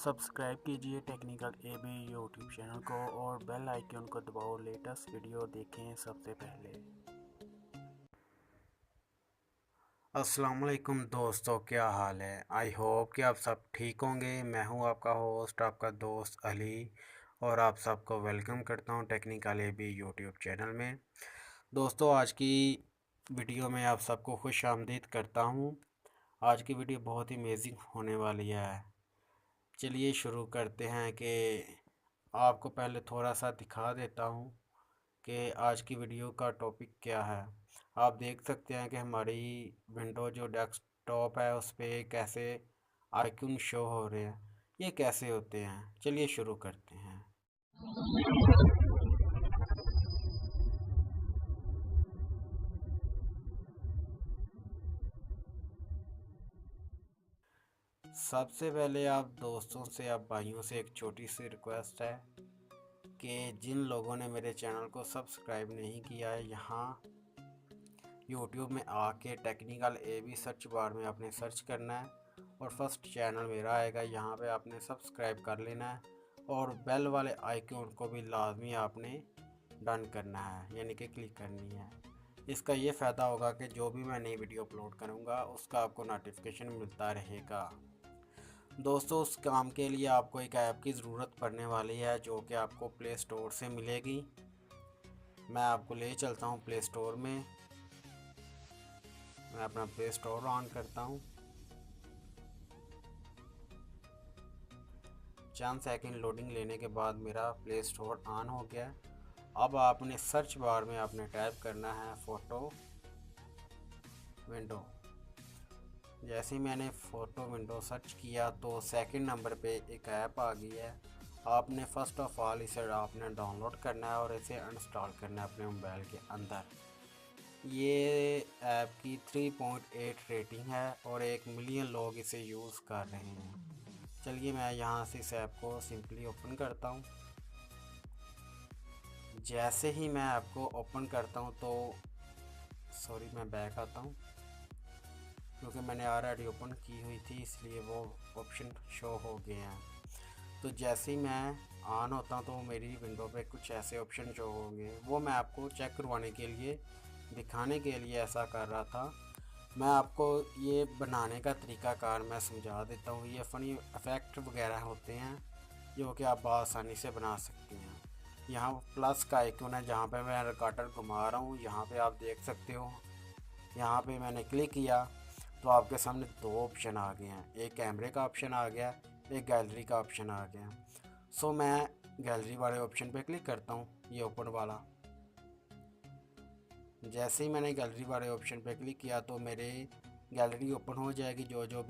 Subscribe कीजिए technical AB YouTube channel को और बेल आइकन को दबाओ। लेटेस्ट वीडियो देखें सबसे पहले। अस्सलाम वालेकुम दोस्तों, क्या हाल है? आई होप कि आप सब ठीक होंगे। मैं हूं आपका होस्ट, आपका दोस्त अली, और आप सबको वेलकम करता हूं टेक्निकल एबी यूट्यूब चैनल में। दोस्तों, आज की वीडियो में आप सबको खुश आमदीद करता हूं। आज की वीडियो बहुत ही अमेजिंग होने वाली है। चलिए शुरू करते हैं कि आपको पहले थोड़ा सा दिखा देता हूँ कि आज की वीडियो का टॉपिक क्या है। आप देख सकते हैं कि हमारी विंडो जो डेस्कटॉप है उस पर कैसे आइकन शो हो रहे हैं, ये कैसे होते हैं। चलिए शुरू करते हैं। सबसे पहले आप दोस्तों से, आप भाइयों से एक छोटी सी रिक्वेस्ट है कि जिन लोगों ने मेरे चैनल को सब्सक्राइब नहीं किया है, यहाँ यूट्यूब में आके टेक्निकल एबी सर्च बार में आपने सर्च करना है और फर्स्ट चैनल मेरा आएगा। यहाँ पे आपने सब्सक्राइब कर लेना है और बेल वाले आइकन को भी लाजमी आपने डन करना है, यानी कि क्लिक करनी है। इसका ये फ़ायदा होगा कि जो भी मैं नई वीडियो अपलोड करूँगा उसका आपको नोटिफिकेशन मिलता रहेगा। दोस्तों, उस काम के लिए आपको एक ऐप की ज़रूरत पड़ने वाली है जो कि आपको प्ले स्टोर से मिलेगी। मैं आपको ले चलता हूँ प्ले स्टोर में। मैं अपना प्ले स्टोर ऑन करता हूँ। चंद सेकंड लोडिंग लेने के बाद मेरा प्ले स्टोर ऑन हो गया। अब आपने सर्च बार में आपने टाइप करना है फ़ोटो विंडो। जैसे ही मैंने फ़ोटो विंडो सर्च किया तो सेकंड नंबर पे एक ऐप आ गई है। आपने फ़र्स्ट ऑफ ऑल इसे आपने डाउनलोड करना है और इसे इंस्टॉल करना है अपने मोबाइल के अंदर। ये ऐप की 3.8 रेटिंग है और 1 मिलियन लोग इसे यूज़ कर रहे हैं। चलिए मैं यहाँ से इस ऐप को सिंपली ओपन करता हूँ। जैसे ही मैं ऐप को ओपन करता हूँ तो सॉरी, मैं बैक आता हूँ क्योंकि मैंने ऑलरेडी ओपन की हुई थी, इसलिए वो ऑप्शन शो हो गए हैं। तो जैसे ही मैं ऑन होता हूँ तो मेरी विंडो पे कुछ ऐसे ऑप्शन शो होंगे। वो मैं आपको चेक करवाने के लिए, दिखाने के लिए ऐसा कर रहा था। मैं आपको ये बनाने का तरीक़ाकार मैं समझा देता हूँ। ये फ़नी इफ़ेक्ट वगैरह होते हैं जो कि आप आसानी से बना सकते हैं। यहाँ प्लस का आइकन है जहाँ पे मैं रिकॉर्डर घुमा रहा हूँ, यहाँ पे आप देख सकते हो। यहाँ पे मैंने क्लिक किया तो आपके सामने दो ऑप्शन आ गए हैं। एक कैमरे का ऑप्शन आ गया, एक गैलरी का ऑप्शन आ गया। सो मैं गैलरी वाले ऑप्शन पे क्लिक करता हूँ, ये ओपन वाला। जैसे ही मैंने गैलरी वाले ऑप्शन पे क्लिक किया तो मेरे गैलरी ओपन हो जाएगी। जो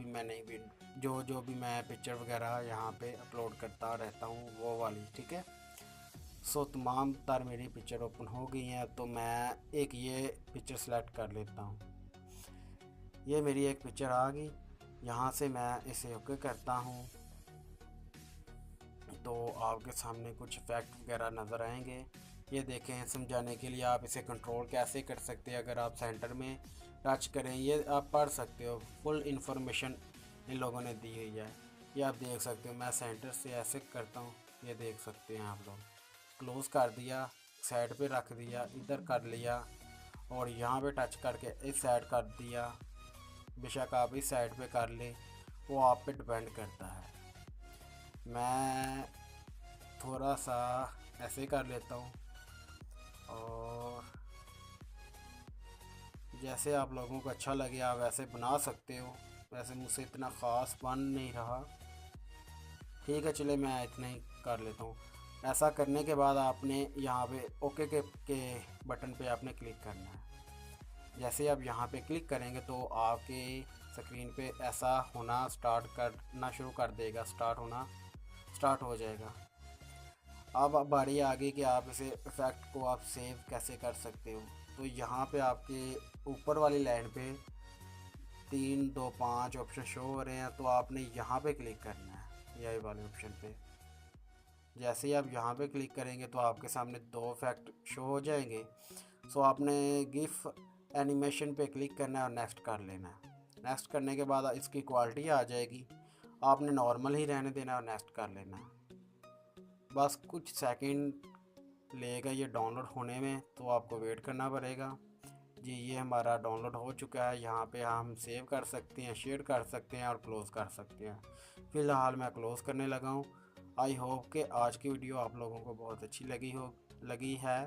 भी मैं पिक्चर वगैरह यहाँ पे अपलोड करता रहता हूँ वो वाली, ठीक है। सो तमाम तार मेरी पिक्चर ओपन हो गई हैं। तो मैं एक ये पिक्चर सेलेक्ट कर लेता हूँ। ये मेरी एक पिक्चर आ गई। यहाँ से मैं इसे ओके करता हूँ तो आपके सामने कुछ इफेक्ट वगैरह नज़र आएंगे। ये देखें, समझाने के लिए आप इसे कंट्रोल कैसे कर सकते हैं। अगर आप सेंटर में टच करें, ये आप पढ़ सकते हो, फुल इंफॉर्मेशन इन लोगों ने दी हुई है। ये आप देख सकते हो। मैं सेंटर से ऐसे करता हूँ, ये देख सकते हैं आप लोग। क्लोज़ कर दिया, साइड पे रख दिया, इधर कर लिया और यहाँ पे टच करके इस साइड कर दिया। बेशक आप इस साइड पे कर लें, वो आप पे डिपेंड करता है। मैं थोड़ा सा ऐसे कर लेता हूँ और जैसे आप लोगों को अच्छा लगे आप वैसे बना सकते हो। वैसे मुझसे इतना ख़ास बन नहीं रहा, ठीक है। चलिए मैं इतना ही कर लेता हूँ। ऐसा करने के बाद आपने यहाँ पे ओके के बटन पे आपने क्लिक करना है। जैसे आप यहाँ पे क्लिक करेंगे तो आपके स्क्रीन पे ऐसा होना स्टार्ट करना शुरू कर देगा, स्टार्ट हो जाएगा। अब बारी आ गई कि आप इसे इफ़ेक्ट को आप सेव कैसे कर सकते हो। तो यहाँ पे आपके ऊपर वाली लाइन पे 3 2 5 ऑप्शन शो हो रहे हैं। तो आपने यहाँ पे क्लिक करना है, यही वाले ऑप्शन पे। जैसे ही आप यहाँ पे क्लिक करेंगे तो आपके सामने दो इफेक्ट शो हो जाएंगे। सो आपने गिफ एनिमेशन पे क्लिक करना है और नेक्स्ट कर लेना है। नेक्स्ट करने के बाद इसकी क्वालिटी आ जाएगी आपने नॉर्मल ही रहने देना और नेक्स्ट कर लेना। बस कुछ सेकंड लेगा ये डाउनलोड होने में, तो आपको वेट करना पड़ेगा। जी ये हमारा डाउनलोड हो चुका है। यहाँ पे हम सेव कर सकते हैं, शेयर कर सकते हैं और क्लोज़ कर सकते हैं। फ़िलहाल मैं क्लोज़ करने लगा हूँ। आई होप कि आज की वीडियो आप लोगों को बहुत अच्छी लगी है।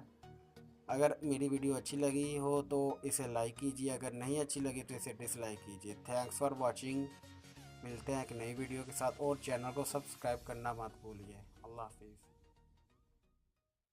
अगर मेरी वीडियो अच्छी लगी हो तो इसे लाइक कीजिए, अगर नहीं अच्छी लगी तो इसे डिसलाइक कीजिए। Thanks for watching. मिलते हैं एक नई वीडियो के साथ, और चैनल को सब्सक्राइब करना मत भूलिए। अल्लाह हाफिज़।